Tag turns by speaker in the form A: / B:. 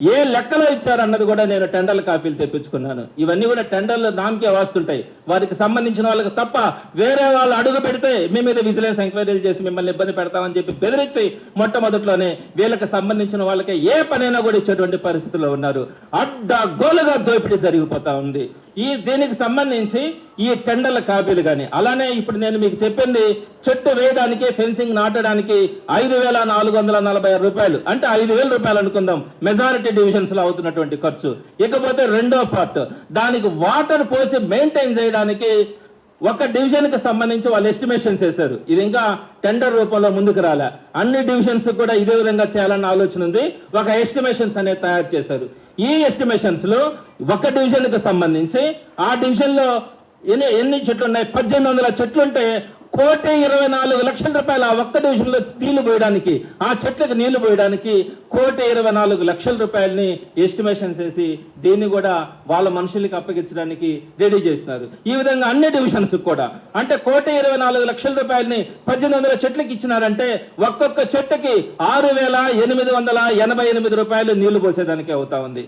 A: ఏ లెక్కలో ఇచ్చారన్నది కూడా నేను టెండర్ల కాపీలు తెప్పించుకున్నాను. ఇవన్నీ కూడా టెండర్లు నామకే వాస్తుంటాయి. వారికి సంబంధించిన వాళ్ళకి తప్ప వేరే వాళ్ళు అడుగు పెడితే మీ మీద విజిలెన్స్ ఎంక్వైరీలు చేసి మిమ్మల్ని ఇబ్బంది పెడతామని చెప్పి బెదిరించి మొట్టమొదట్లోనే వీళ్ళకి సంబంధించిన వాళ్ళకి ఏ పనైనా కూడా ఇచ్చేటువంటి పరిస్థితుల్లో ఉన్నారు. అడ్డగోలుగా దోపిడీ జరిగిపోతా ఉంది. దీనికి సంబంధించి ఈ టెండర్ల కాపీలు కానీ అలానే ఇప్పుడు నేను మీకు చెప్పింది చెట్టు వేయడానికి ఫెన్సింగ్ నాటడానికి 5,446 రూపాయలు అంటే 5,000 రూపాయలు అనుకుందాం మెజారిటీ డివిజన్స్ లో అవుతున్నటువంటి ఖర్చు. ఇకపోతే రెండో పార్ట్ దానికి వాటర్ పోసి మెయింటైన్ చేయడానికి ఒక డివిజన్ కి సంబంధించి వాళ్ళు ఎస్టిమేషన్స్ వేశారు. ఇది ఇంకా టెండర్ రూపంలో ముందుకు రాలే. అన్ని డివిజన్స్ కూడా ఇదే విధంగా చేయాలన్న ఆలోచన ఉంది. ఒక ఎస్టిమేషన్స్ అనేది తయారు చేశారు. ఈ ఎస్టిమేషన్స్ లో ఒక డివిజన్ కి సంబంధించి ఆ డివిజన్ లో ఎన్ని చెట్లు ఉన్నాయి? 1,800 చెట్లు ఉంటే 1,24,00,000 రూపాయలు ఆ ఒక్క డివిజన్ లో నీళ్లు పోయడానికి, ఆ చెట్లకు నీళ్లు పోయడానికి 1,24,00,000 రూపాయలని ఎస్టిమేషన్స్ వేసి దీన్ని కూడా వాళ్ళ మనుషులకి అప్పగించడానికి రెడీ చేస్తున్నారు. ఈ విధంగా అన్ని డివిజన్స్ కూడా అంటే 1,24,00,000 రూపాయలని 1,800 చెట్లకి ఇచ్చినారంటే ఒక్కొక్క చెట్టుకి 6,888 రూపాయలు నీళ్లు పోసేదానికి అవుతా ఉంది.